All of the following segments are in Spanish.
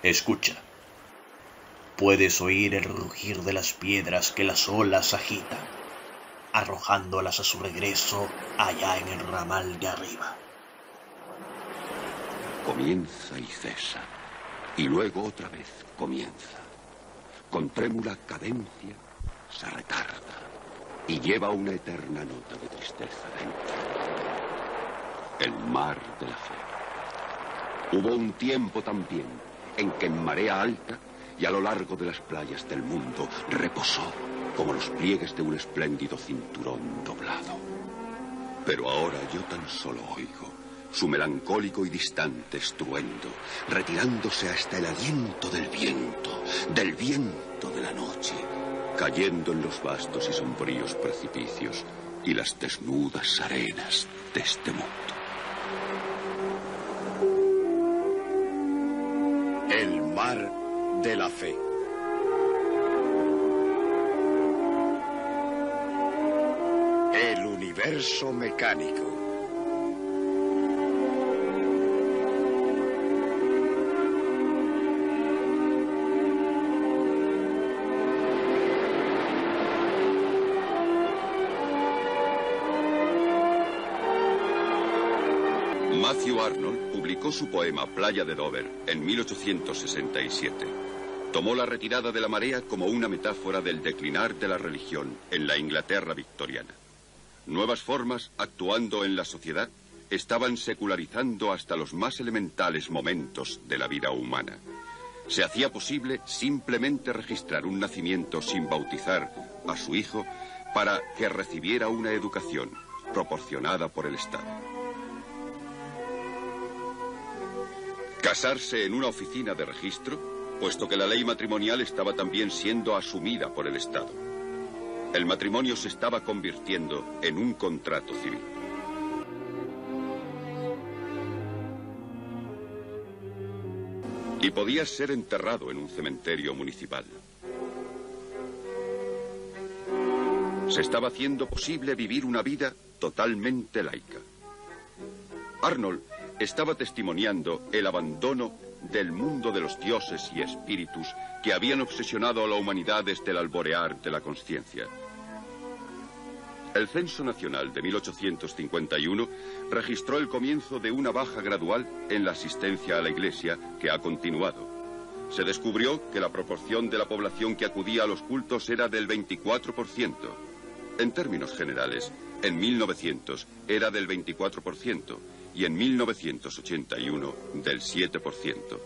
Escucha. Puedes oír el rugir de las piedras que las olas agitan, arrojándolas a su regreso allá en el ramal de arriba. Comienza y cesa, y luego otra vez comienza. Con trémula cadencia se retarda y lleva una eterna nota de tristeza dentro. El mar de la fe. Hubo un tiempo también en que en marea alta y a lo largo de las playas del mundo reposó como los pliegues de un espléndido cinturón doblado. Pero ahora yo tan solo oigo su melancólico y distante estruendo, retirándose hasta el aliento del viento de la noche, cayendo en los vastos y sombríos precipicios y las desnudas arenas de este mundo. El mar de la fe. El universo mecánico. Matthew Arnold publicó su poema Playa de Dover en 1867. Tomó la retirada de la marea como una metáfora del declinar de la religión en la Inglaterra victoriana. Nuevas formas, actuando en la sociedad, estaban secularizando hasta los más elementales momentos de la vida humana. Se hacía posible simplemente registrar un nacimiento sin bautizar a su hijo para que recibiera una educación proporcionada por el Estado. Casarse en una oficina de registro, puesto que la ley matrimonial estaba también siendo asumida por el Estado. El matrimonio se estaba convirtiendo en un contrato civil. Y podías ser enterrado en un cementerio municipal. Se estaba haciendo posible vivir una vida totalmente laica. Arnold estaba testimoniando el abandono del mundo de los dioses y espíritus que habían obsesionado a la humanidad desde el alborear de la consciencia. El Censo Nacional de 1851 registró el comienzo de una baja gradual en la asistencia a la iglesia que ha continuado. Se descubrió que la proporción de la población que acudía a los cultos era del 24%. En términos generales, en 1900 era del 24%. Y en 1981 del 7%.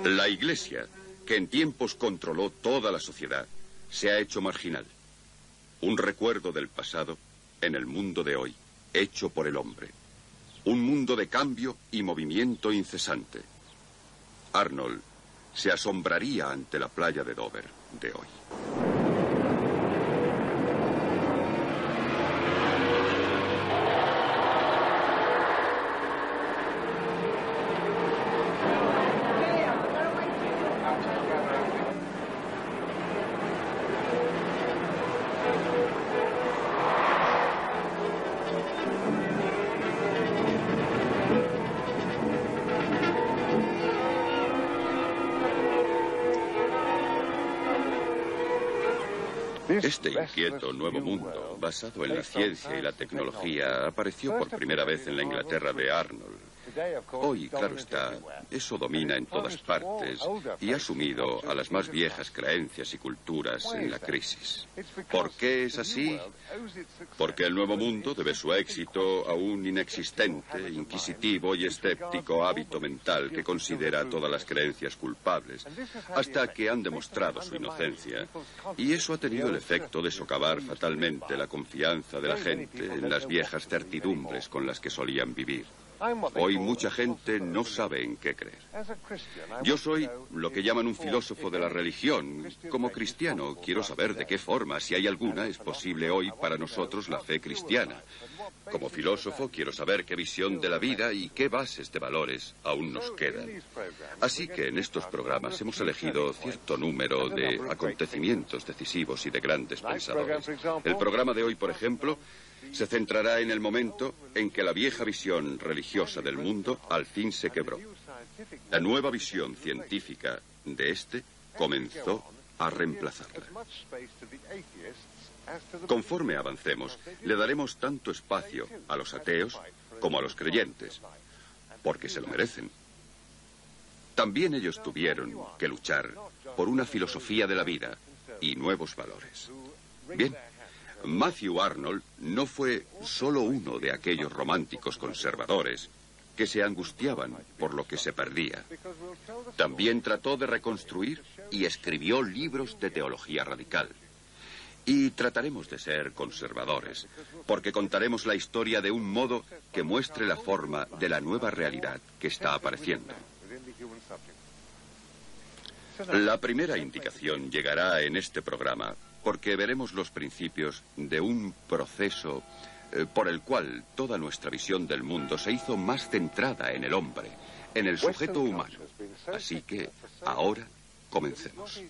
La Iglesia, que en tiempos controló toda la sociedad, se ha hecho marginal. Un recuerdo del pasado en el mundo de hoy, hecho por el hombre. Un mundo de cambio y movimiento incesante. Arnold se asombraría ante la playa de Dover de hoy. Este inquieto nuevo mundo, basado en la ciencia y la tecnología, apareció por primera vez en la Inglaterra de Arnold. Hoy, claro está, eso domina en todas partes y ha sumido a las más viejas creencias y culturas en la crisis. ¿Por qué es así? Porque el nuevo mundo debe su éxito a un inexistente, inquisitivo y escéptico hábito mental que considera todas las creencias culpables, hasta que han demostrado su inocencia. Y eso ha tenido el efecto de socavar fatalmente la confianza de la gente en las viejas certidumbres con las que solían vivir. Hoy mucha gente no sabe en qué creer. Yo soy lo que llaman un filósofo de la religión. Como cristiano, quiero saber de qué forma, si hay alguna, es posible hoy para nosotros la fe cristiana. Como filósofo, quiero saber qué visión de la vida y qué bases de valores aún nos quedan. Así que en estos programas hemos elegido cierto número de acontecimientos decisivos y de grandes pensadores. El programa de hoy, por ejemplo, Se centrará en el momento en que la vieja visión religiosa del mundo al fin se quebró. La nueva visión científica de este comenzó a reemplazarla. Conforme avancemos, le daremos tanto espacio a los ateos como a los creyentes, porque se lo merecen. También ellos tuvieron que luchar por una filosofía de la vida y nuevos valores. Bien, Matthew Arnold no fue solo uno de aquellos románticos conservadores que se angustiaban por lo que se perdía. También trató de reconstruir y escribió libros de teología radical. Y trataremos de ser conservadores, porque contaremos la historia de un modo que muestre la forma de la nueva realidad que está apareciendo. La primera indicación llegará en este programa, porque veremos los principios de un proceso por el cual toda nuestra visión del mundo se hizo más centrada en el hombre, en el sujeto humano. Así que, ahora, comencemos.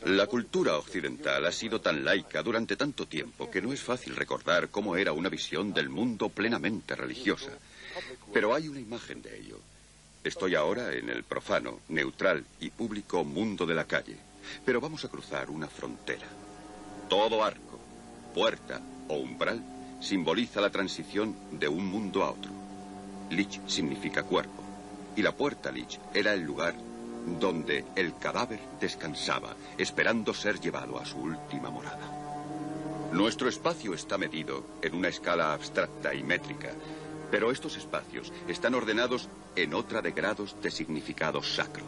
La cultura occidental ha sido tan laica durante tanto tiempo que no es fácil recordar cómo era una visión del mundo plenamente religiosa. Pero hay una imagen de ello. Estoy ahora en el profano, neutral y público mundo de la calle, pero vamos a cruzar una frontera. Todo arco, puerta o umbral simboliza la transición de un mundo a otro. Lich significa cuerpo, y la puerta Lich era el lugar donde el cadáver descansaba, esperando ser llevado a su última morada. Nuestro espacio está medido en una escala abstracta y métrica, pero estos espacios están ordenados en otra de grados de significado sacro.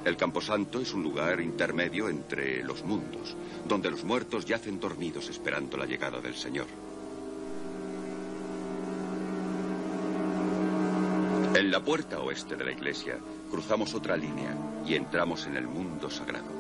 El camposanto es un lugar intermedio entre los mundos, donde los muertos yacen dormidos esperando la llegada del Señor. En la puerta oeste de la iglesia cruzamos otra línea y entramos en el mundo sagrado.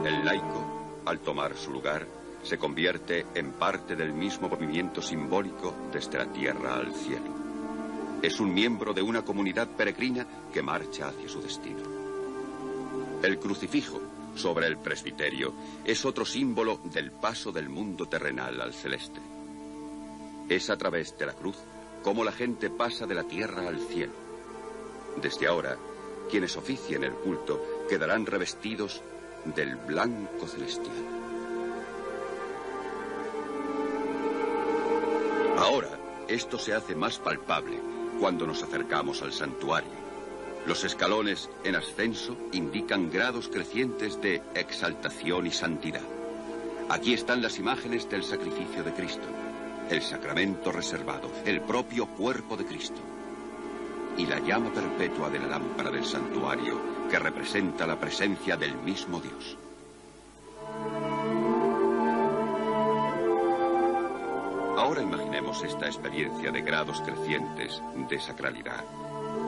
El laico, al tomar su lugar, se convierte en parte del mismo movimiento simbólico desde la tierra al cielo. Es un miembro de una comunidad peregrina que marcha hacia su destino. El crucifijo sobre el presbiterio es otro símbolo del paso del mundo terrenal al celeste. Es a través de la cruz como la gente pasa de la tierra al cielo. Desde ahora, quienes oficien el culto quedarán revestidos del blanco celestial. Ahora, esto se hace más palpable cuando nos acercamos al santuario. Los escalones en ascenso indican grados crecientes de exaltación y santidad. Aquí están las imágenes del sacrificio de Cristo, el sacramento reservado, el propio cuerpo de Cristo, y la llama perpetua de la lámpara del santuario, que representa la presencia del mismo Dios. Ahora imaginemos esta experiencia de grados crecientes de sacralidad.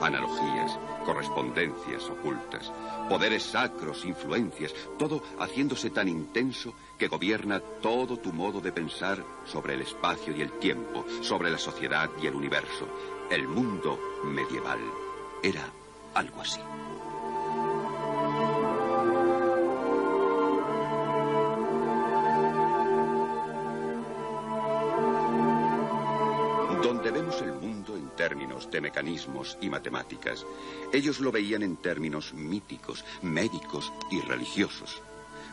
Analogías, correspondencias ocultas, poderes sacros, influencias, todo haciéndose tan intenso que gobierna todo tu modo de pensar sobre el espacio y el tiempo, sobre la sociedad y el universo. El mundo medieval era algo así. Donde vemos el mundo en términos de mecanismos y matemáticas, ellos lo veían en términos míticos, médicos y religiosos.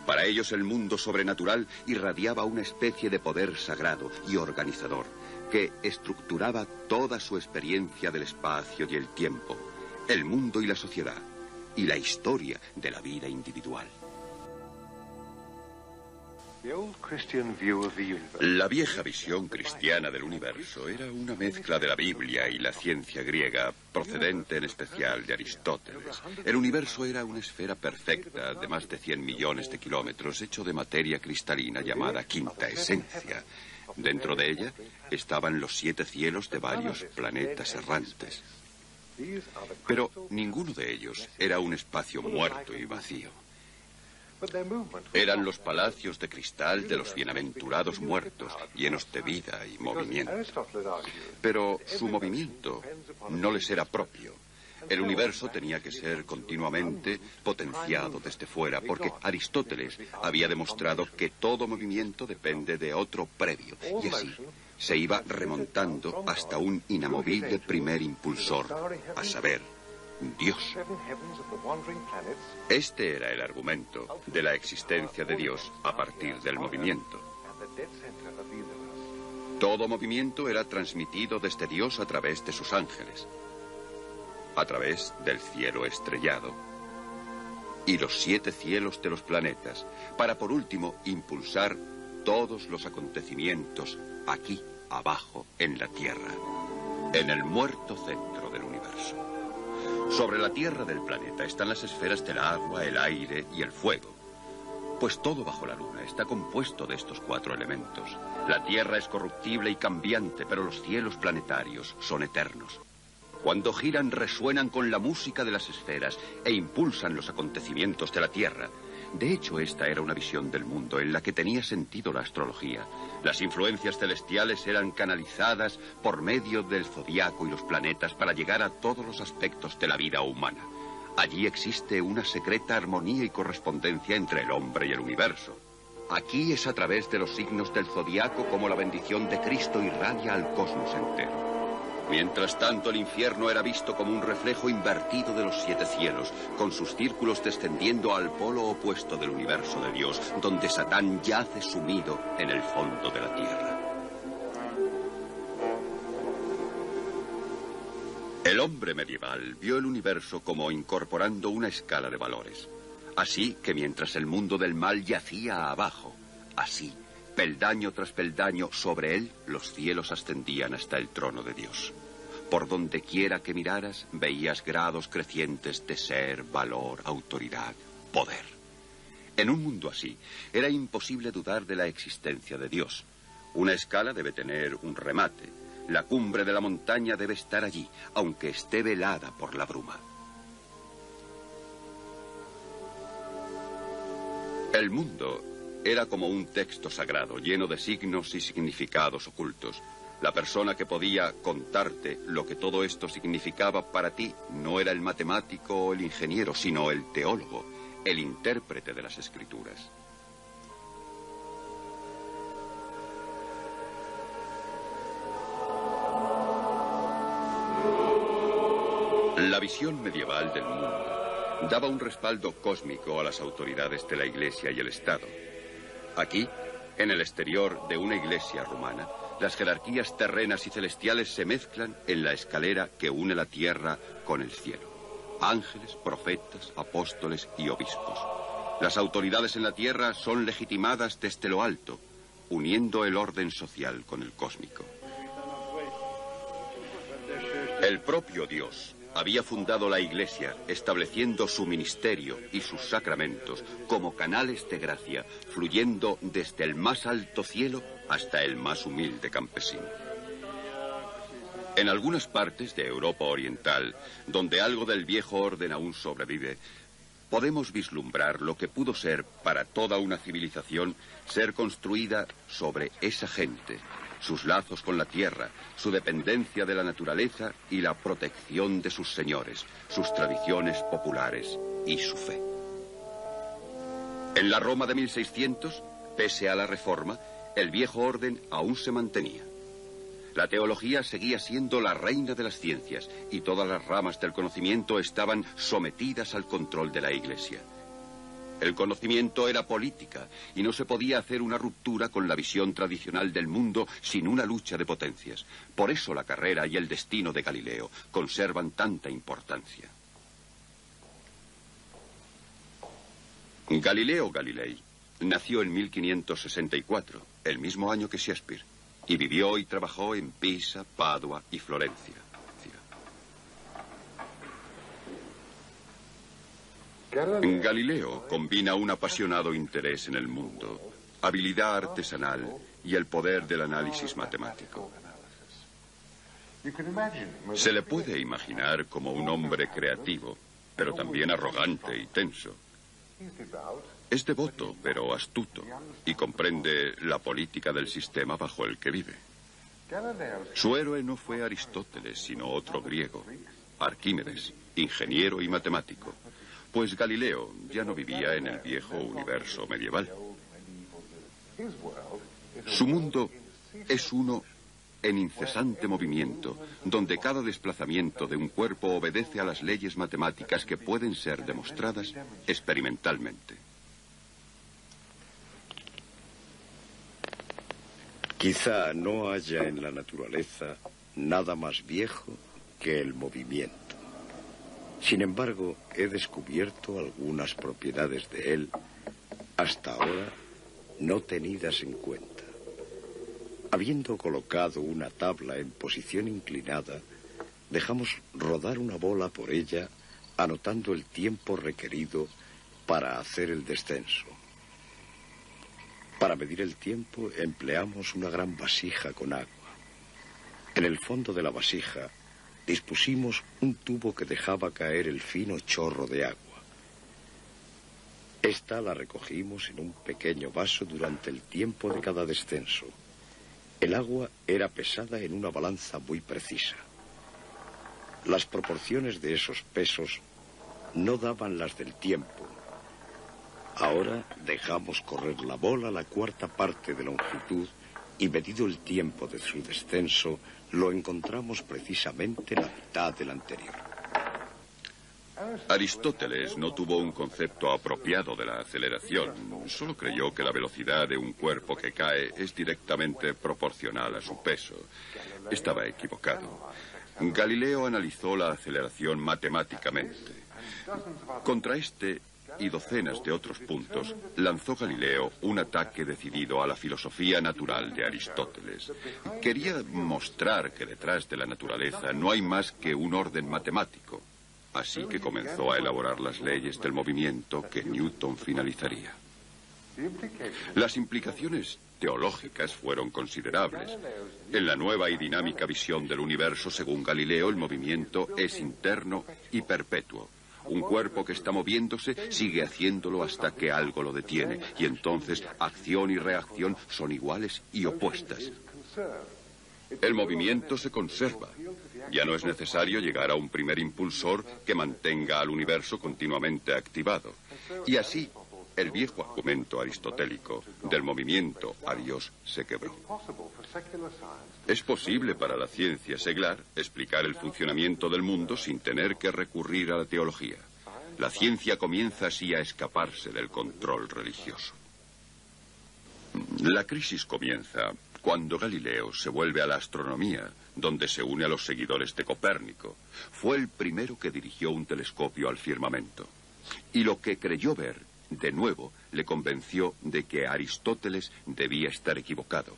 Para ellos el mundo sobrenatural irradiaba una especie de poder sagrado y organizador que estructuraba toda su experiencia del espacio y el tiempo, el mundo y la sociedad, y la historia de la vida individual. La vieja visión cristiana del universo era una mezcla de la Biblia y la ciencia griega, procedente en especial de Aristóteles. El universo era una esfera perfecta de más de 100 millones de kilómetros, hecho de materia cristalina llamada quinta esencia. Dentro de ella estaban los 7 cielos de varios planetas errantes. Pero ninguno de ellos era un espacio muerto y vacío. Eran los palacios de cristal de los bienaventurados muertos, llenos de vida y movimiento. Pero su movimiento no les era propio. El universo tenía que ser continuamente potenciado desde fuera, porque Aristóteles había demostrado que todo movimiento depende de otro previo, y así se iba remontando hasta un inamovible primer impulsor, a saber, Dios. Este era el argumento de la existencia de Dios a partir del movimiento. Todo movimiento era transmitido desde Dios a través de sus ángeles, a través del cielo estrellado y los 7 cielos de los planetas, para por último impulsar todos los acontecimientos aquí abajo en la Tierra, en el muerto centro del universo. Sobre la Tierra del planeta están las esferas del agua, el aire y el fuego, pues todo bajo la Luna está compuesto de estos 4 elementos. La Tierra es corruptible y cambiante, pero los cielos planetarios son eternos. Cuando giran, resuenan con la música de las esferas e impulsan los acontecimientos de la Tierra. De hecho, esta era una visión del mundo en la que tenía sentido la astrología. Las influencias celestiales eran canalizadas por medio del zodiaco y los planetas para llegar a todos los aspectos de la vida humana. Allí existe una secreta armonía y correspondencia entre el hombre y el universo. Aquí es a través de los signos del zodiaco como la bendición de Cristo irradia al cosmos entero. Mientras tanto, el infierno era visto como un reflejo invertido de los 7 cielos, con sus círculos descendiendo al polo opuesto del universo de Dios, donde Satán yace sumido en el fondo de la tierra. El hombre medieval vio el universo como incorporando una escala de valores. Así que mientras el mundo del mal yacía abajo, así, peldaño tras peldaño, sobre él los cielos ascendían hasta el trono de Dios. Por donde quiera que miraras, veías grados crecientes de ser, valor, autoridad, poder. En un mundo así, era imposible dudar de la existencia de Dios. Una escala debe tener un remate. La cumbre de la montaña debe estar allí, aunque esté velada por la bruma. El mundo era como un texto sagrado, lleno de signos y significados ocultos. La persona que podía contarte lo que todo esto significaba para ti no era el matemático o el ingeniero, sino el teólogo, el intérprete de las escrituras. La visión medieval del mundo daba un respaldo cósmico a las autoridades de la Iglesia y el Estado. Aquí, en el exterior de una iglesia romana, las jerarquías terrenas y celestiales se mezclan en la escalera que une la tierra con el cielo. Ángeles, profetas, apóstoles y obispos. Las autoridades en la tierra son legitimadas desde lo alto, uniendo el orden social con el cósmico. El propio Dios había fundado la Iglesia, estableciendo su ministerio y sus sacramentos como canales de gracia, fluyendo desde el más alto cielo hasta el más humilde campesino. En algunas partes de Europa Oriental, donde algo del viejo orden aún sobrevive, podemos vislumbrar lo que pudo ser para toda una civilización ser construida sobre esa gente, sus lazos con la tierra, su dependencia de la naturaleza y la protección de sus señores, sus tradiciones populares y su fe. En la Roma de 1600, pese a la Reforma, el viejo orden aún se mantenía. La teología seguía siendo la reina de las ciencias y todas las ramas del conocimiento estaban sometidas al control de la Iglesia. El conocimiento era política y no se podía hacer una ruptura con la visión tradicional del mundo sin una lucha de potencias. Por eso la carrera y el destino de Galileo conservan tanta importancia. Galileo Galilei nació en 1564, el mismo año que Shakespeare, y vivió y trabajó en Pisa, Padua y Florencia. Galileo combina un apasionado interés en el mundo, habilidad artesanal y el poder del análisis matemático. Se le puede imaginar como un hombre creativo, pero también arrogante y tenso. Es devoto, pero astuto, y comprende la política del sistema bajo el que vive. Su héroe no fue Aristóteles, sino otro griego, Arquímedes, ingeniero y matemático. Pues Galileo ya no vivía en el viejo universo medieval. Su mundo es uno en incesante movimiento, donde cada desplazamiento de un cuerpo obedece a las leyes matemáticas que pueden ser demostradas experimentalmente. Quizá no haya en la naturaleza nada más viejo que el movimiento. Sin embargo, he descubierto algunas propiedades de él, hasta ahora no tenidas en cuenta. Habiendo colocado una tabla en posición inclinada, dejamos rodar una bola por ella, anotando el tiempo requerido para hacer el descenso. Para medir el tiempo empleamos una gran vasija con agua. En el fondo de la vasija dispusimos un tubo que dejaba caer el fino chorro de agua. Esta la recogimos en un pequeño vaso durante el tiempo de cada descenso. El agua era pesada en una balanza muy precisa. Las proporciones de esos pesos no daban las del tiempo. Ahora dejamos correr la bola la cuarta parte de longitud y medido el tiempo de su descenso, lo encontramos precisamente la mitad del anterior. Aristóteles no tuvo un concepto apropiado de la aceleración. Solo creyó que la velocidad de un cuerpo que cae es directamente proporcional a su peso. Estaba equivocado. Galileo analizó la aceleración matemáticamente. Contra este y docenas de otros puntos, lanzó Galileo un ataque decidido a la filosofía natural de Aristóteles. Quería mostrar que detrás de la naturaleza no hay más que un orden matemático. Así que comenzó a elaborar las leyes del movimiento que Newton finalizaría. Las implicaciones teológicas fueron considerables. En la nueva y dinámica visión del universo, según Galileo, el movimiento es interno y perpetuo. Un cuerpo que está moviéndose sigue haciéndolo hasta que algo lo detiene, y entonces acción y reacción son iguales y opuestas. El movimiento se conserva. Ya no es necesario llegar a un primer impulsor que mantenga al universo continuamente activado. Y así, el viejo argumento aristotélico del movimiento a Dios se quebró. Es posible para la ciencia seglar explicar el funcionamiento del mundo sin tener que recurrir a la teología. La ciencia comienza así a escaparse del control religioso. La crisis comienza cuando Galileo se vuelve a la astronomía, donde se une a los seguidores de Copérnico. Fue el primero que dirigió un telescopio al firmamento. Y lo que creyó ver, de nuevo, le convenció de que Aristóteles debía estar equivocado.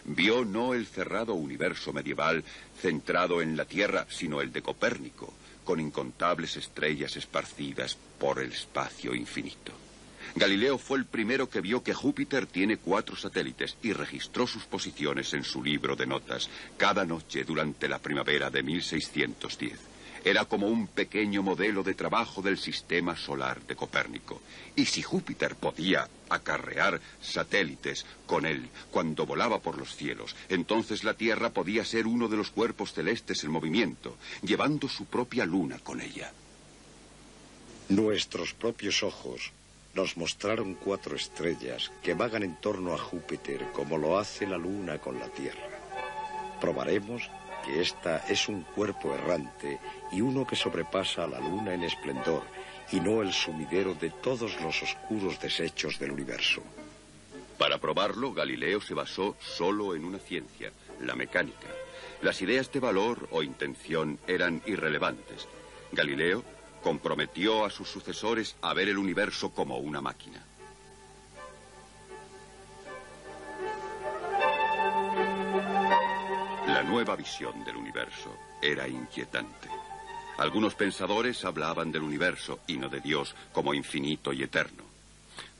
Vio no el cerrado universo medieval centrado en la Tierra, sino el de Copérnico, con incontables estrellas esparcidas por el espacio infinito. Galileo fue el primero que vio que Júpiter tiene 4 satélites y registró sus posiciones en su libro de notas cada noche durante la primavera de 1610. Era como un pequeño modelo de trabajo del sistema solar de Copérnico. Y si Júpiter podía acarrear satélites con él cuando volaba por los cielos, entonces la Tierra podía ser uno de los cuerpos celestes en movimiento, llevando su propia luna con ella. Nuestros propios ojos nos mostraron 4 estrellas que vagan en torno a Júpiter como lo hace la luna con la Tierra. Probaremos que esta es un cuerpo errante y uno que sobrepasa a la luna en esplendor y no el sumidero de todos los oscuros desechos del universo. Para probarlo, Galileo se basó solo en una ciencia, la mecánica. Las ideas de valor o intención eran irrelevantes. Galileo comprometió a sus sucesores a ver el universo como una máquina. La nueva visión del universo era inquietante. Algunos pensadores hablaban del universo y no de Dios como infinito y eterno.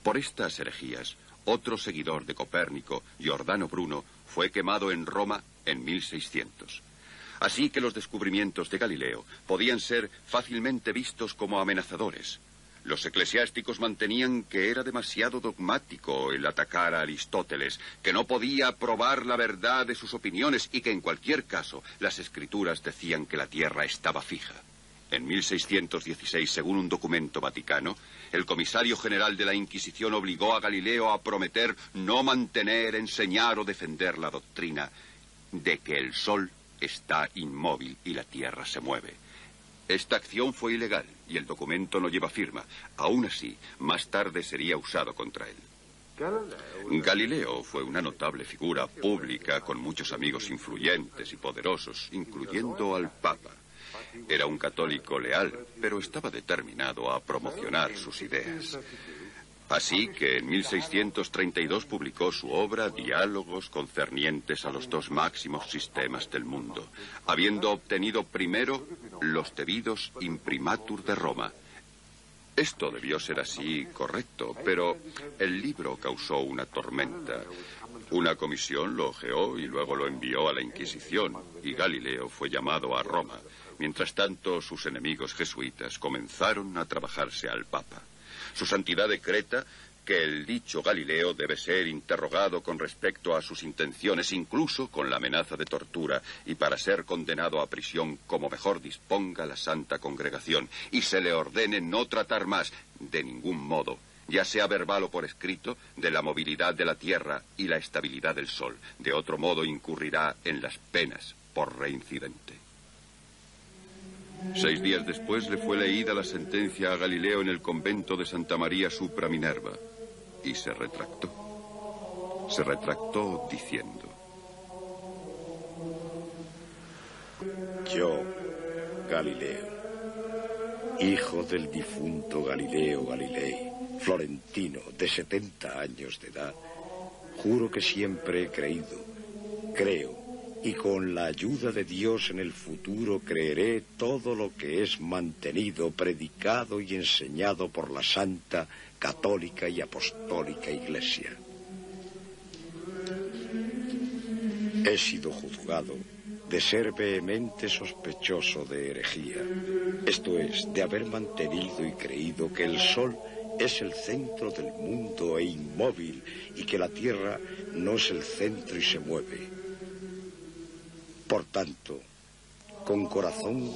Por estas herejías, otro seguidor de Copérnico, Giordano Bruno, fue quemado en Roma en 1600. Así que los descubrimientos de Galileo podían ser fácilmente vistos como amenazadores. Los eclesiásticos mantenían que era demasiado dogmático el atacar a Aristóteles, que no podía probar la verdad de sus opiniones y que en cualquier caso las escrituras decían que la Tierra estaba fija. En 1616, según un documento vaticano, el comisario general de la Inquisición obligó a Galileo a prometer no mantener, enseñar o defender la doctrina de que el Sol está inmóvil y la Tierra se mueve. Esta acción fue ilegal y el documento no lleva firma. Aún así, más tarde sería usado contra él. Galileo fue una notable figura pública con muchos amigos influyentes y poderosos, incluyendo al Papa. Era un católico leal, pero estaba determinado a promocionar sus ideas. Así que en 1632 publicó su obra Diálogos concernientes a los dos máximos sistemas del mundo, habiendo obtenido primero los debidos imprimatur de Roma. Esto debió ser así correcto, pero el libro causó una tormenta. Una comisión lo hojeó y luego lo envió a la Inquisición, y Galileo fue llamado a Roma. Mientras tanto, sus enemigos jesuitas comenzaron a trabajarse al Papa. Su santidad decreta que el dicho Galileo debe ser interrogado con respecto a sus intenciones, incluso con la amenaza de tortura, y para ser condenado a prisión como mejor disponga la Santa Congregación, y se le ordene no tratar más, de ningún modo, ya sea verbal o por escrito, de la movilidad de la Tierra y la estabilidad del Sol. De otro modo incurrirá en las penas por reincidente. 6 días después le fue leída la sentencia a Galileo en el convento de Santa María Supra Minerva y se retractó. Se retractó diciendo: Yo, Galileo, hijo del difunto Galileo Galilei, florentino de 70 años de edad, juro que siempre he creído, creo, y con la ayuda de Dios en el futuro creeré todo lo que es mantenido, predicado y enseñado por la Santa, Católica y Apostólica Iglesia. He sido juzgado de ser vehemente sospechoso de herejía, esto es, de haber mantenido y creído que el Sol es el centro del mundo e inmóvil y que la Tierra no es el centro y se mueve. Por tanto, con corazón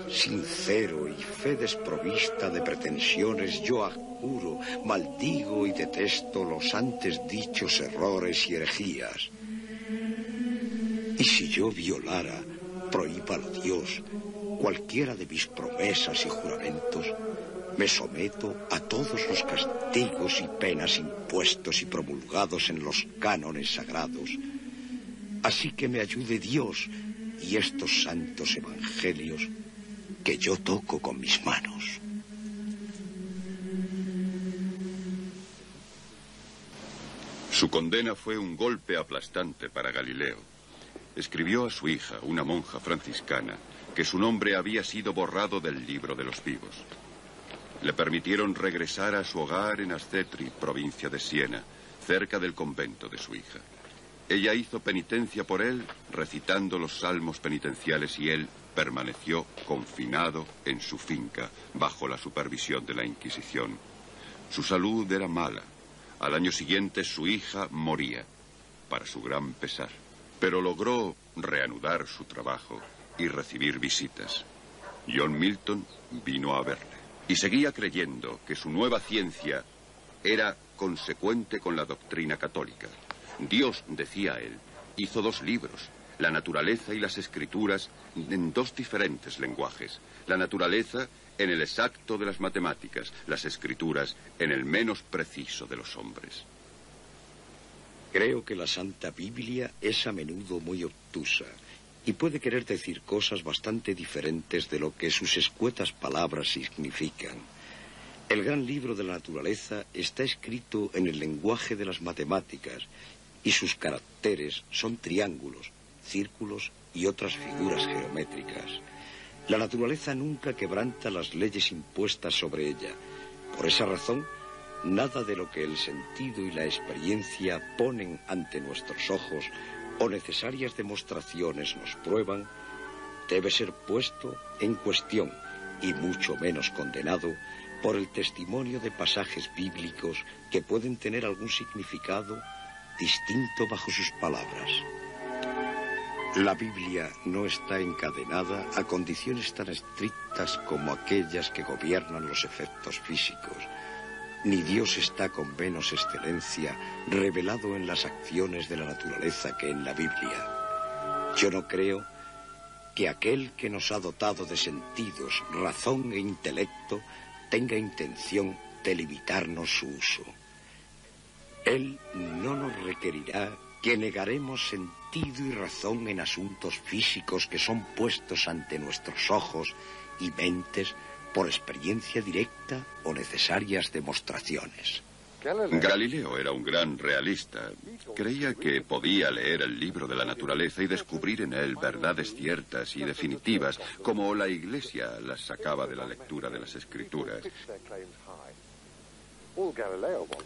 sincero y fe desprovista de pretensiones, yo adjuro, maldigo y detesto los antes dichos errores y herejías. Y si yo violara, prohíbalo Dios, cualquiera de mis promesas y juramentos, me someto a todos los castigos y penas impuestos y promulgados en los cánones sagrados. Así que me ayude Dios y estos santos evangelios que yo toco con mis manos. Su condena fue un golpe aplastante para Galileo. Escribió a su hija, una monja franciscana, que su nombre había sido borrado del libro de los vivos. Le permitieron regresar a su hogar en Ascetri, provincia de Siena, cerca del convento de su hija. Ella hizo penitencia por él, recitando los salmos penitenciales, y él permaneció confinado en su finca, bajo la supervisión de la Inquisición. Su salud era mala. Al año siguiente su hija moría, para su gran pesar. Pero logró reanudar su trabajo y recibir visitas. John Milton vino a verle. Y seguía creyendo que su nueva ciencia era consecuente con la doctrina católica. Dios, decía él, hizo 2 libros, la naturaleza y las escrituras, en 2 diferentes lenguajes. La naturaleza en el exacto de las matemáticas, las escrituras en el menos preciso de los hombres. Creo que la Santa Biblia es a menudo muy obtusa y puede querer decir cosas bastante diferentes de lo que sus escuetas palabras significan. El gran libro de la naturaleza está escrito en el lenguaje de las matemáticas y sus caracteres son triángulos, círculos y otras figuras geométricas. La naturaleza nunca quebranta las leyes impuestas sobre ella. Por esa razón, nada de lo que el sentido y la experiencia ponen ante nuestros ojos o necesarias demostraciones nos prueban, debe ser puesto en cuestión y mucho menos condenado por el testimonio de pasajes bíblicos que pueden tener algún significado distinto bajo sus palabras. La Biblia no está encadenada a condiciones tan estrictas como aquellas que gobiernan los efectos físicos, ni Dios está con menos excelencia revelado en las acciones de la naturaleza que en la Biblia. Yo no creo que aquel que nos ha dotado de sentidos, razón e intelecto tenga intención de limitarnos su uso. Él no nos requerirá que negaremos sentido y razón en asuntos físicos que son puestos ante nuestros ojos y mentes por experiencia directa o necesarias demostraciones. Galileo era un gran realista. Creía que podía leer el libro de la naturaleza y descubrir en él verdades ciertas y definitivas, como la Iglesia las sacaba de la lectura de las Escrituras.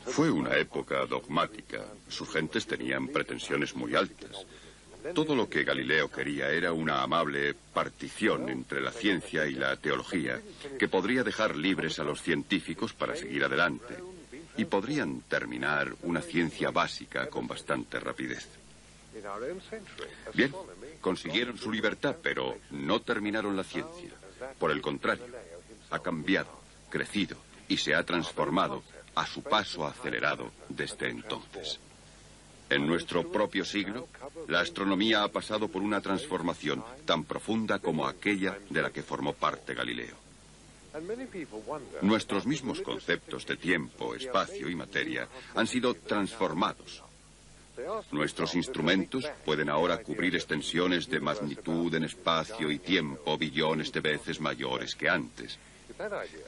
Fue una época dogmática. Sus gentes tenían pretensiones muy altas. Todo lo que Galileo quería era una amable partición entre la ciencia y la teología, que podría dejar libres a los científicos para seguir adelante, y podrían terminar una ciencia básica con bastante rapidez. Bien, consiguieron su libertad, pero no terminaron la ciencia. Por el contrario, ha cambiado, crecido y se ha transformado a su paso acelerado desde entonces. En nuestro propio siglo, la astronomía ha pasado por una transformación tan profunda como aquella de la que formó parte Galileo. Nuestros mismos conceptos de tiempo, espacio y materia han sido transformados. Nuestros instrumentos pueden ahora cubrir extensiones de magnitud en espacio y tiempo billones de veces mayores que antes.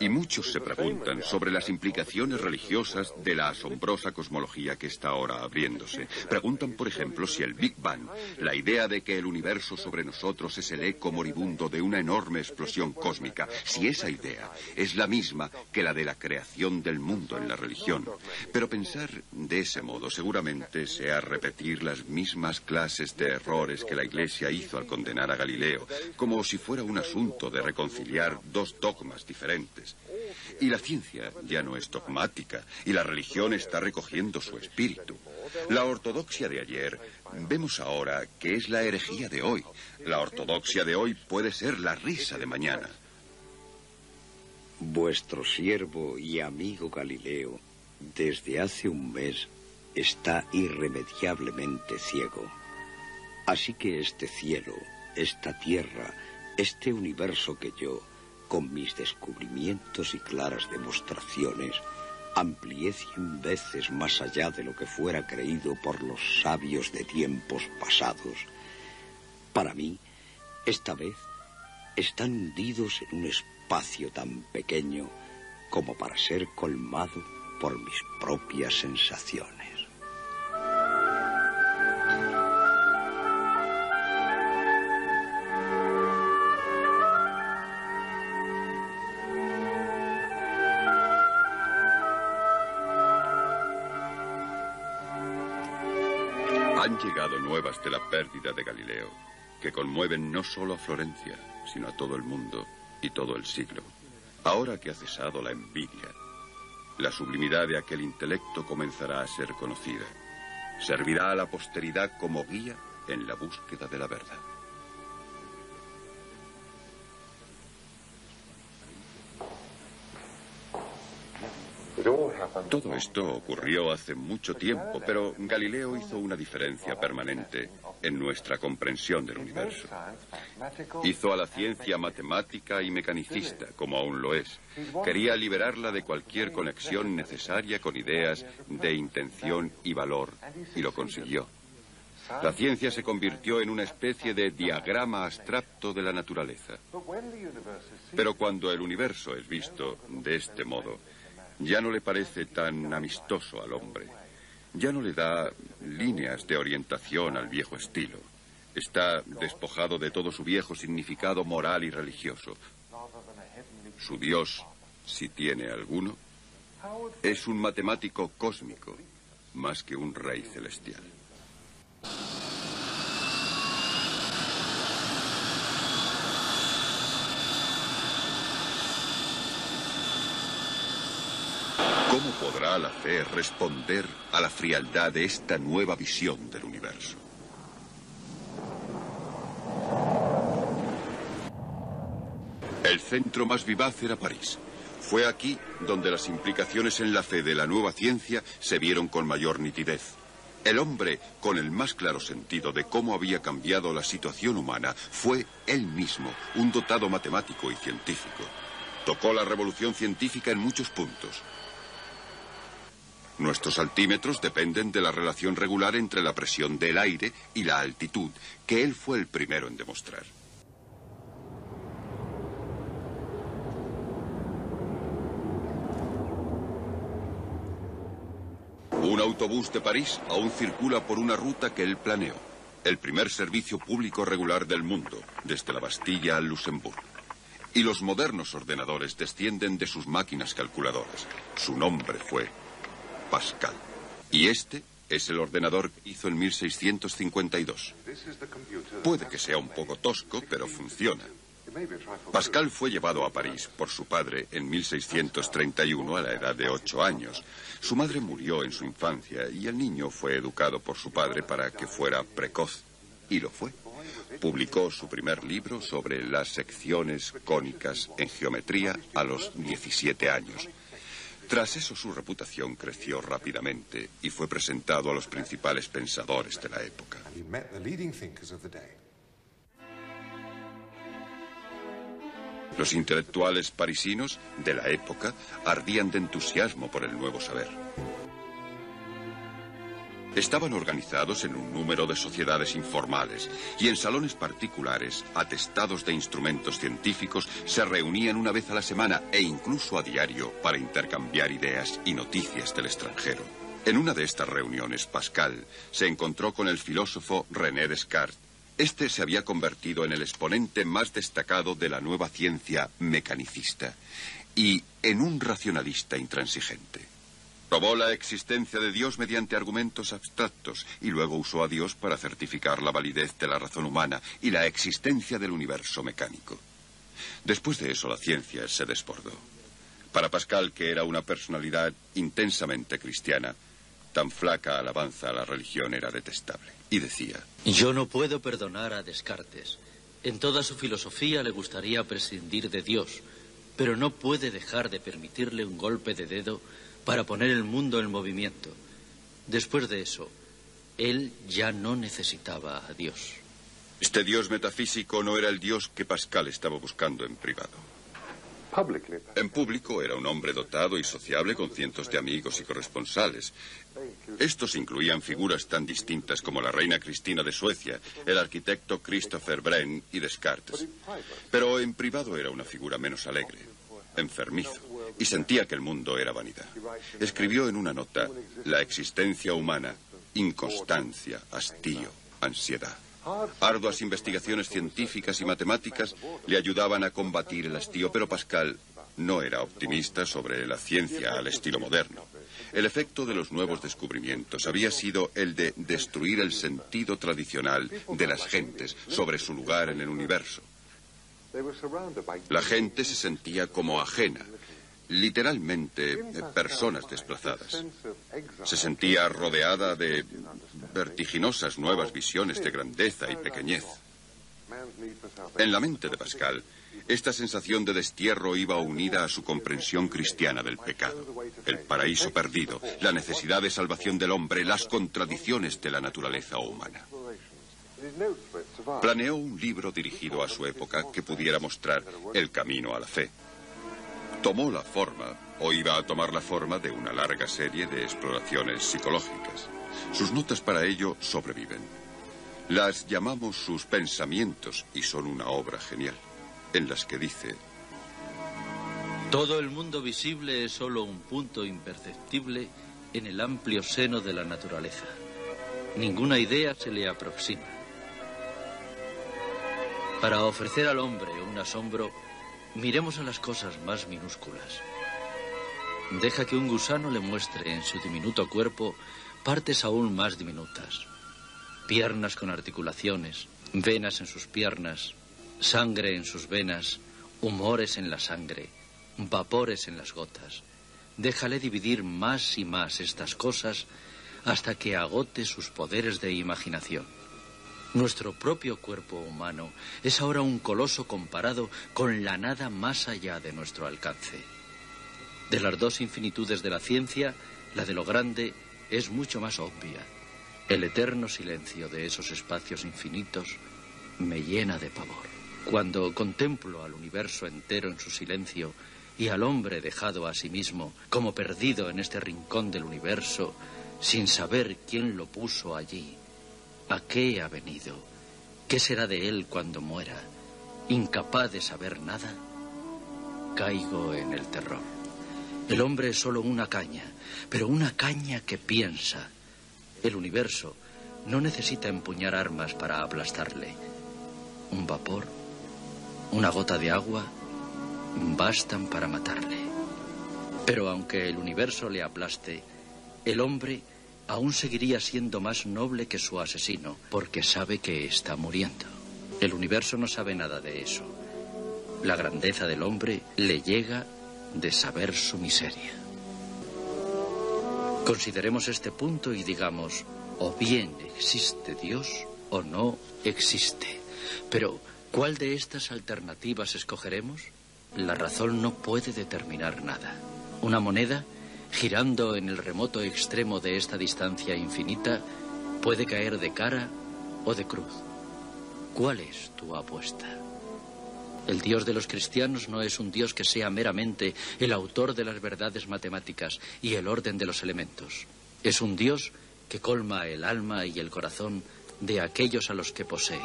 Y muchos se preguntan sobre las implicaciones religiosas de la asombrosa cosmología que está ahora abriéndose. Preguntan, por ejemplo, si el Big Bang, la idea de que el universo sobre nosotros es el eco moribundo de una enorme explosión cósmica, si esa idea es la misma que la de la creación del mundo en la religión. Pero pensar de ese modo seguramente sea repetir las mismas clases de errores que la Iglesia hizo al condenar a Galileo, como si fuera un asunto de reconciliar dos dogmas diferentes. Y la ciencia ya no es dogmática, y la religión está recogiendo su espíritu. La ortodoxia de ayer, vemos ahora que es la herejía de hoy. La ortodoxia de hoy puede ser la risa de mañana. Vuestro siervo y amigo Galileo, desde hace un mes, está irremediablemente ciego. Así que este cielo, esta tierra, este universo que yo, con mis descubrimientos y claras demostraciones, amplié 100 veces más allá de lo que fuera creído por los sabios de tiempos pasados. Para mí, esta vez, están hundidos en un espacio tan pequeño como para ser colmado por mis propias sensaciones. Han llegado nuevas de la pérdida de Galileo, que conmueven no solo a Florencia, sino a todo el mundo y todo el siglo. Ahora que ha cesado la envidia, la sublimidad de aquel intelecto comenzará a ser conocida. Servirá a la posteridad como guía en la búsqueda de la verdad. Todo esto ocurrió hace mucho tiempo, pero Galileo hizo una diferencia permanente en nuestra comprensión del universo. Hizo a la ciencia matemática y mecanicista, como aún lo es. Quería liberarla de cualquier conexión necesaria con ideas de intención y valor, y lo consiguió. La ciencia se convirtió en una especie de diagrama abstracto de la naturaleza. Pero cuando el universo es visto de este modo, ya no le parece tan amistoso al hombre. Ya no le da líneas de orientación al viejo estilo. Está despojado de todo su viejo significado moral y religioso. Su Dios, si tiene alguno, es un matemático cósmico, más que un rey celestial. ¿Cómo podrá la fe responder a la frialdad de esta nueva visión del universo? El centro más vivaz era París. Fue aquí donde las implicaciones en la fe de la nueva ciencia se vieron con mayor nitidez. El hombre, con el más claro sentido de cómo había cambiado la situación humana, fue él mismo, un dotado matemático y científico. Tocó la revolución científica en muchos puntos. Nuestros altímetros dependen de la relación regular entre la presión del aire y la altitud, que él fue el primero en demostrar. Un autobús de París aún circula por una ruta que él planeó. El primer servicio público regular del mundo, desde la Bastilla al Luxemburgo. Y los modernos ordenadores descienden de sus máquinas calculadoras. Su nombre fue Pascal. Y este es el ordenador que hizo en 1652. Puede que sea un poco tosco, pero funciona. Pascal fue llevado a París por su padre en 1631 a la edad de 8 años. Su madre murió en su infancia y el niño fue educado por su padre para que fuera precoz. Y lo fue. Publicó su primer libro sobre las secciones cónicas en geometría a los 17 años. Tras eso su reputación creció rápidamente y fue presentado a los principales pensadores de la época. Los intelectuales parisinos de la época ardían de entusiasmo por el nuevo saber. Estaban organizados en un número de sociedades informales y en salones particulares, atestados de instrumentos científicos, se reunían una vez a la semana e incluso a diario para intercambiar ideas y noticias del extranjero. En una de estas reuniones, Pascal se encontró con el filósofo René Descartes. Este se había convertido en el exponente más destacado de la nueva ciencia mecanicista y en un racionalista intransigente. Probó la existencia de Dios mediante argumentos abstractos y luego usó a Dios para certificar la validez de la razón humana y la existencia del universo mecánico. Después de eso, la ciencia se desbordó. Para Pascal, que era una personalidad intensamente cristiana, tan flaca alabanza a la religión era detestable. Y decía: yo no puedo perdonar a Descartes. En toda su filosofía le gustaría prescindir de Dios, pero no puede dejar de permitirle un golpe de dedo para poner el mundo en movimiento. Después de eso, él ya no necesitaba a Dios. Este Dios metafísico no era el Dios que Pascal estaba buscando en privado. En público era un hombre dotado y sociable con cientos de amigos y corresponsales. Estos incluían figuras tan distintas como la reina Cristina de Suecia, el arquitecto Christopher Wren y Descartes. Pero en privado era una figura menos alegre, enfermizo, y sentía que el mundo era vanidad. Escribió en una nota: la existencia humana, inconstancia, hastío, ansiedad. Arduas investigaciones científicas y matemáticas le ayudaban a combatir el hastío, pero Pascal no era optimista sobre la ciencia al estilo moderno. El efecto de los nuevos descubrimientos había sido el de destruir el sentido tradicional de las gentes sobre su lugar en el universo. La gente se sentía como ajena, literalmente personas desplazadas. Se sentía rodeada de vertiginosas nuevas visiones de grandeza y pequeñez. En la mente de Pascal, esta sensación de destierro iba unida a su comprensión cristiana del pecado, el paraíso perdido, la necesidad de salvación del hombre, las contradicciones de la naturaleza humana. Planeó un libro dirigido a su época que pudiera mostrar el camino a la fe. Tomó la forma, o iba a tomar la forma, de una larga serie de exploraciones psicológicas. Sus notas para ello sobreviven. Las llamamos sus pensamientos y son una obra genial, en las que dice: todo el mundo visible es solo un punto imperceptible en el amplio seno de la naturaleza. Ninguna idea se le aproxima. Para ofrecer al hombre un asombro, miremos a las cosas más minúsculas. Deja que un gusano le muestre en su diminuto cuerpo partes aún más diminutas. Piernas con articulaciones, venas en sus piernas, sangre en sus venas, humores en la sangre, vapores en las gotas. Déjale dividir más y más estas cosas hasta que agote sus poderes de imaginación. Nuestro propio cuerpo humano es ahora un coloso comparado con la nada más allá de nuestro alcance. De las dos infinitudes de la ciencia, la de lo grande es mucho más obvia. El eterno silencio de esos espacios infinitos me llena de pavor. Cuando contemplo al universo entero en su silencio y al hombre dejado a sí mismo, como perdido en este rincón del universo, sin saber quién lo puso allí, a qué ha venido, qué será de él cuando muera, incapaz de saber nada, caigo en el terror. El hombre es solo una caña, pero una caña que piensa. El universo no necesita empuñar armas para aplastarle. Un vapor, una gota de agua, bastan para matarle. Pero aunque el universo le aplaste, el hombre aún seguiría siendo más noble que su asesino, porque sabe que está muriendo. El universo no sabe nada de eso. La grandeza del hombre le llega de saber su miseria. Consideremos este punto y digamos, o bien existe Dios o no existe. Pero, ¿cuál de estas alternativas escogeremos? La razón no puede determinar nada. Una moneda, girando en el remoto extremo de esta distancia infinita, puede caer de cara o de cruz. ¿Cuál es tu apuesta? El Dios de los cristianos no es un Dios que sea meramente el autor de las verdades matemáticas y el orden de los elementos. Es un Dios que colma el alma y el corazón de aquellos a los que posee,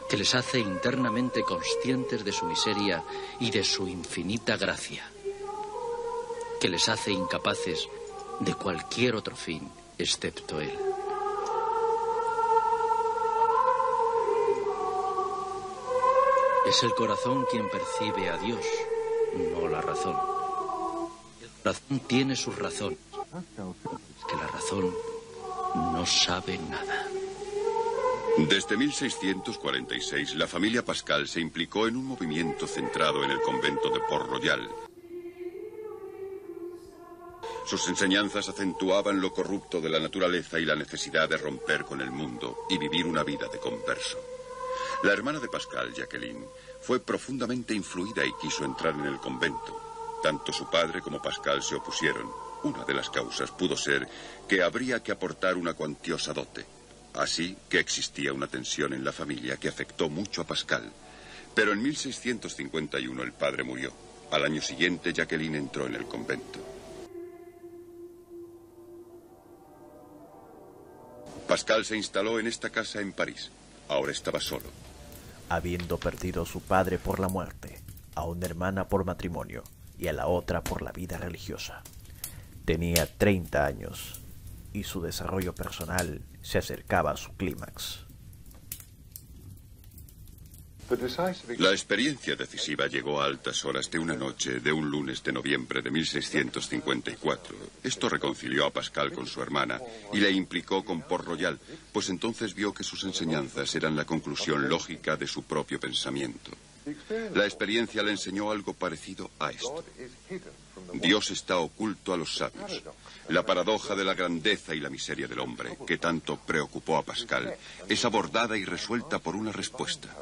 que les hace internamente conscientes de su miseria y de su infinita gracia, que les hace incapaces de cualquier otro fin excepto él. Es el corazón quien percibe a Dios, no la razón. La razón tiene sus razones, que la razón no sabe nada. Desde 1646, la familia Pascal se implicó en un movimiento centrado en el convento de Port-Royal. Sus enseñanzas acentuaban lo corrupto de la naturaleza y la necesidad de romper con el mundo y vivir una vida de converso. La hermana de Pascal, Jacqueline, fue profundamente influida y quiso entrar en el convento. Tanto su padre como Pascal se opusieron. Una de las causas pudo ser que habría que aportar una cuantiosa dote. Así que existía una tensión en la familia que afectó mucho a Pascal. Pero en 1651 el padre murió. Al año siguiente, Jacqueline entró en el convento. Pascal se instaló en esta casa en París. Ahora estaba solo. Habiendo perdido a su padre por la muerte, a una hermana por matrimonio y a la otra por la vida religiosa. Tenía 30 años y su desarrollo personal se acercaba a su clímax. La experiencia decisiva llegó a altas horas de una noche de un lunes de noviembre de 1654. Esto reconcilió a Pascal con su hermana y le implicó con Port-Royal, pues entonces vio que sus enseñanzas eran la conclusión lógica de su propio pensamiento. La experiencia le enseñó algo parecido a esto. Dios está oculto a los sabios. La paradoja de la grandeza y la miseria del hombre, que tanto preocupó a Pascal, es abordada y resuelta por una respuesta.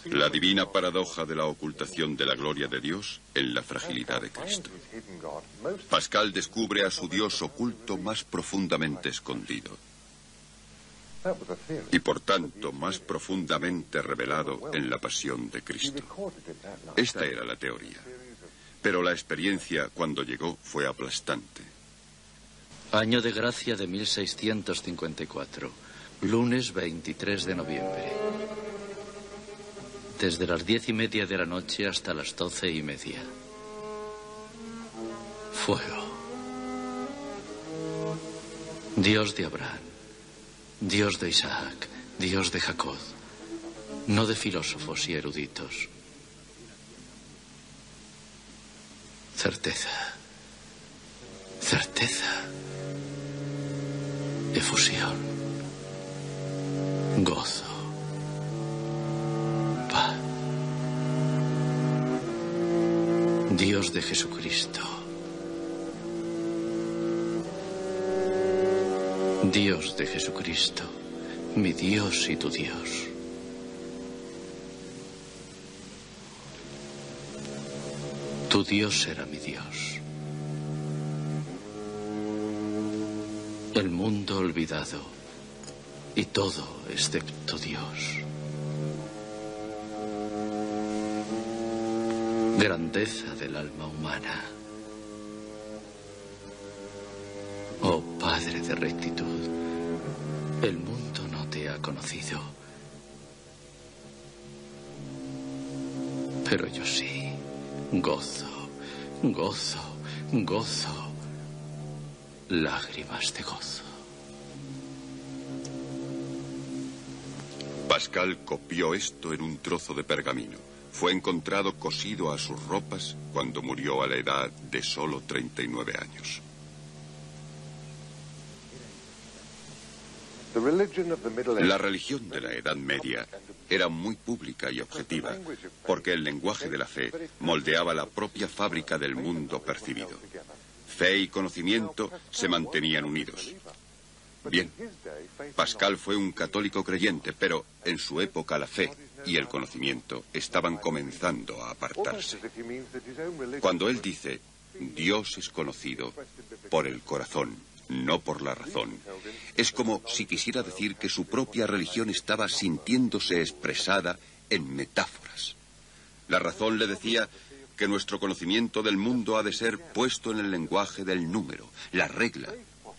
La divina paradoja de la ocultación de la gloria de Dios en la fragilidad de Cristo. Pascal descubre a su Dios oculto más profundamente escondido y por tanto más profundamente revelado en la pasión de Cristo. Esta era la teoría, pero la experiencia cuando llegó fue aplastante. Año de gracia de 1654, lunes 23 de noviembre. Desde las 10:30 de la noche hasta las 12:30. Fuego. Dios de Abraham, Dios de Isaac, Dios de Jacob, no de filósofos y eruditos. Certeza, certeza, efusión, gozo, paz. Dios de Jesucristo, Dios de Jesucristo, Mi Dios y tu Dios. Tu Dios será mi Dios. El mundo olvidado y todo excepto Dios. Grandeza del alma humana. Oh Padre de rectitud, el mundo no te ha conocido, pero yo sí. Gozo, gozo, gozo, lágrimas de gozo. Pascal copió esto en un trozo de pergamino. Fue encontrado cosido a sus ropas cuando murió a la edad de solo 39 años. La religión de la Edad Media era muy pública y objetiva, porque el lenguaje de la fe moldeaba la propia fábrica del mundo percibido. Fe y conocimiento se mantenían unidos. Bien, Pascal fue un católico creyente, pero en su época la fe y el conocimiento estaban comenzando a apartarse. Cuando él dice, Dios es conocido por el corazón, no por la razón, es como si quisiera decir que su propia religión estaba sintiéndose expresada en metáforas. La razón le decía que nuestro conocimiento del mundo ha de ser puesto en el lenguaje del número, la regla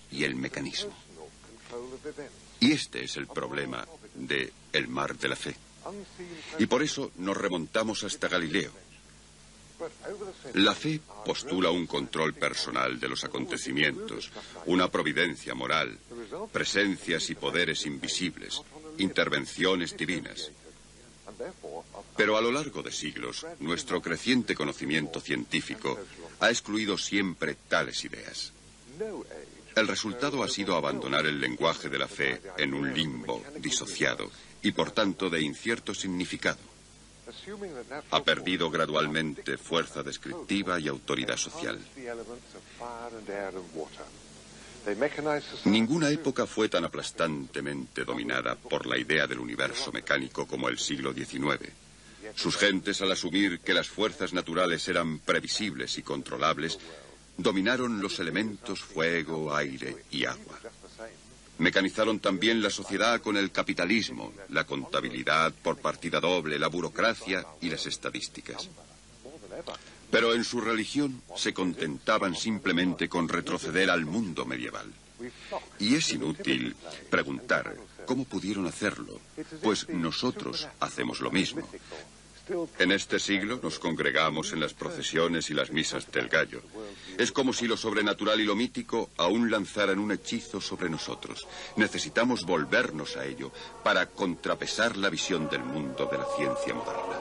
y el mecanismo. Y este es el problema de el mar de la fe. Y por eso nos remontamos hasta Galileo. La fe postula un control personal de los acontecimientos, una providencia moral, presencias y poderes invisibles, intervenciones divinas. Pero a lo largo de siglos, nuestro creciente conocimiento científico ha excluido siempre tales ideas. El resultado ha sido abandonar el lenguaje de la fe en un limbo disociado y por tanto de incierto significado. Ha perdido gradualmente fuerza descriptiva y autoridad social. Ninguna época fue tan aplastantemente dominada por la idea del universo mecánico como el siglo XIX. Sus gentes, al asumir que las fuerzas naturales eran previsibles y controlables, dominaron los elementos fuego, aire y agua. Mecanizaron también la sociedad con el capitalismo, la contabilidad por partida doble, la burocracia y las estadísticas. Pero en su religión se contentaban simplemente con retroceder al mundo medieval. Y es inútil preguntar cómo pudieron hacerlo, pues nosotros hacemos lo mismo. En este siglo nos congregamos en las procesiones y las misas del gallo. Es como si lo sobrenatural y lo mítico aún lanzaran un hechizo sobre nosotros. Necesitamos volvernos a ello para contrapesar la visión del mundo de la ciencia moderna.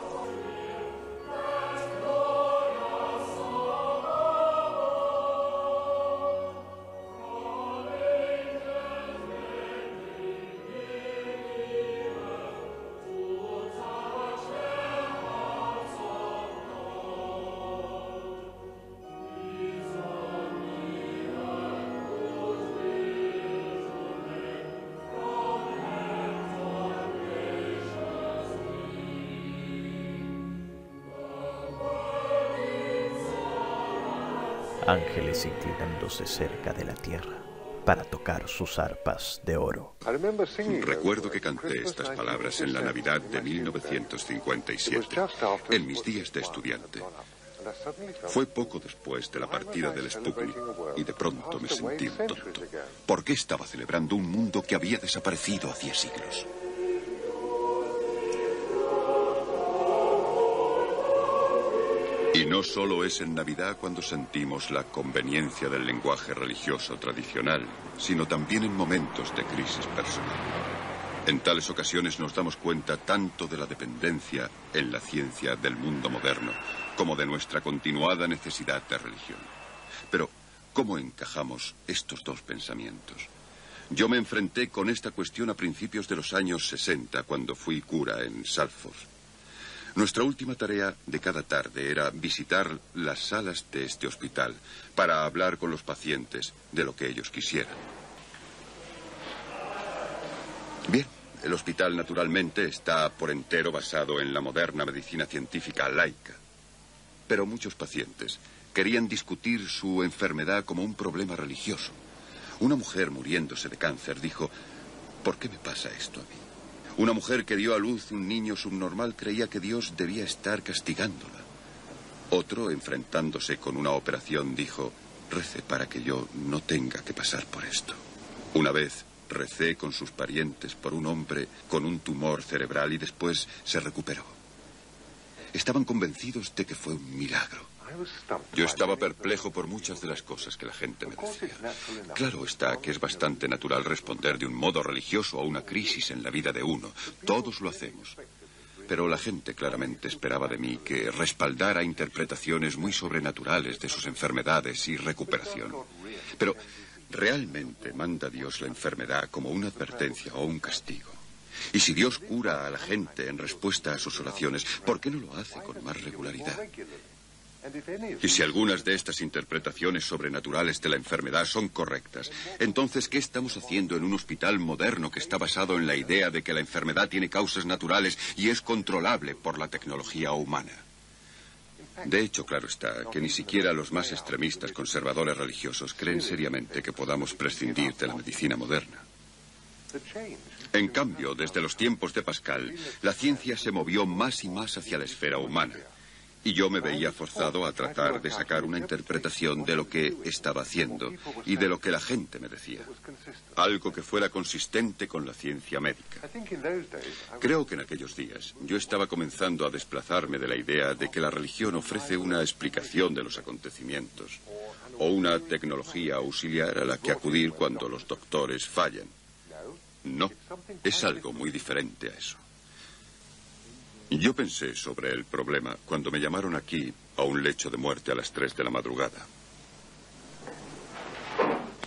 Ángeles inclinándose cerca de la tierra para tocar sus arpas de oro. Recuerdo que canté estas palabras en la Navidad de 1957, en mis días de estudiante. Fue poco después de la partida del Sputnik y de pronto me sentí un tonto. ¿Por qué estaba celebrando un mundo que había desaparecido hacía siglos? Y no solo es en Navidad cuando sentimos la conveniencia del lenguaje religioso tradicional, sino también en momentos de crisis personal. En tales ocasiones nos damos cuenta tanto de la dependencia en la ciencia del mundo moderno, como de nuestra continuada necesidad de religión. Pero, ¿cómo encajamos estos dos pensamientos? Yo me enfrenté con esta cuestión a principios de los años 60, cuando fui cura en Salford. Nuestra última tarea de cada tarde era visitar las salas de este hospital para hablar con los pacientes de lo que ellos quisieran. Bien, El hospital, naturalmente, está por entero basado en la moderna medicina científica laica. Pero muchos pacientes querían discutir su enfermedad como un problema religioso. Una mujer muriéndose de cáncer dijo: ¿por qué me pasa esto a mí? Una mujer que dio a luz un niño subnormal creía que Dios debía estar castigándola. Otro, enfrentándose con una operación, dijo: rece para que yo no tenga que pasar por esto. Una vez recé con sus parientes por un hombre con un tumor cerebral y después se recuperó. Estaban convencidos de que fue un milagro. Yo estaba perplejo por muchas de las cosas que la gente me decía. Claro está que es bastante natural responder de un modo religioso a una crisis en la vida de uno. Todos lo hacemos. Pero la gente claramente esperaba de mí que respaldara interpretaciones muy sobrenaturales de sus enfermedades y recuperación. Pero ¿realmente manda Dios la enfermedad como una advertencia o un castigo? Y si Dios cura a la gente en respuesta a sus oraciones, ¿por qué no lo hace con más regularidad? Y si algunas de estas interpretaciones sobrenaturales de la enfermedad son correctas, entonces, ¿qué estamos haciendo en un hospital moderno que está basado en la idea de que la enfermedad tiene causas naturales y es controlable por la tecnología humana? De hecho, claro está, que ni siquiera los más extremistas conservadores religiosos creen seriamente que podamos prescindir de la medicina moderna. En cambio, desde los tiempos de Pascal, la ciencia se movió más y más hacia la esfera humana. Y yo me veía forzado a tratar de sacar una interpretación de lo que estaba haciendo y de lo que la gente me decía. Algo que fuera consistente con la ciencia médica. Creo que en aquellos días yo estaba comenzando a desplazarme de la idea de que la religión ofrece una explicación de los acontecimientos o una tecnología auxiliar a la que acudir cuando los doctores fallan. No, es algo muy diferente a eso. Yo pensé sobre el problema cuando me llamaron aquí a un lecho de muerte a las 3 de la madrugada.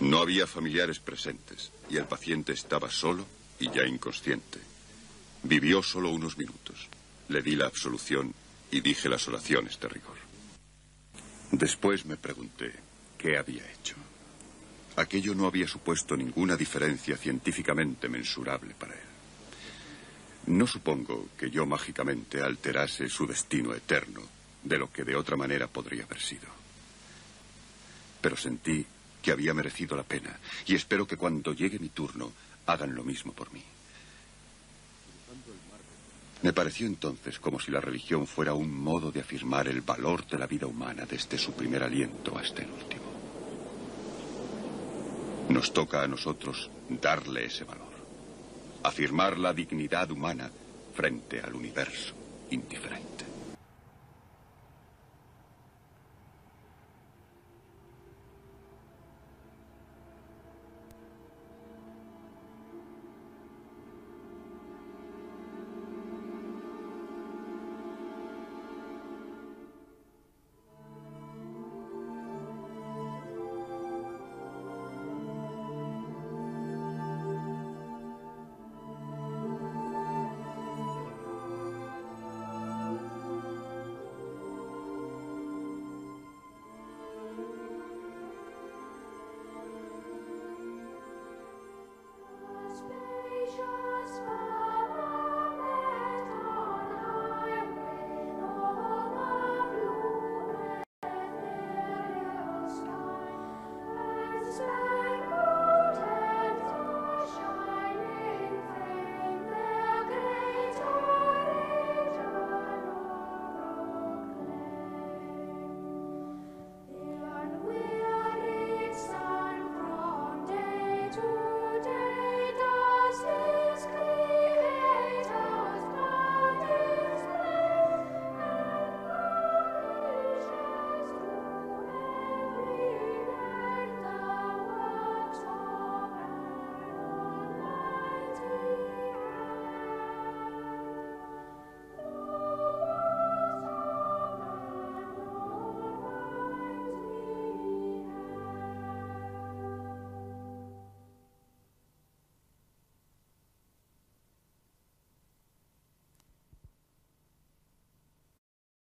No había familiares presentes y el paciente estaba solo y ya inconsciente. Vivió solo unos minutos. Le di la absolución y dije las oraciones de rigor. Después me pregunté qué había hecho. Aquello no había supuesto ninguna diferencia científicamente mensurable para él. No supongo que yo mágicamente alterase su destino eterno de lo que de otra manera podría haber sido. Pero sentí que había merecido la pena y espero que cuando llegue mi turno hagan lo mismo por mí. Me pareció entonces como si la religión fuera un modo de afirmar el valor de la vida humana desde su primer aliento hasta el último. Nos toca a nosotros darle ese valor. Afirmar la dignidad humana frente al universo indiferente. Spacious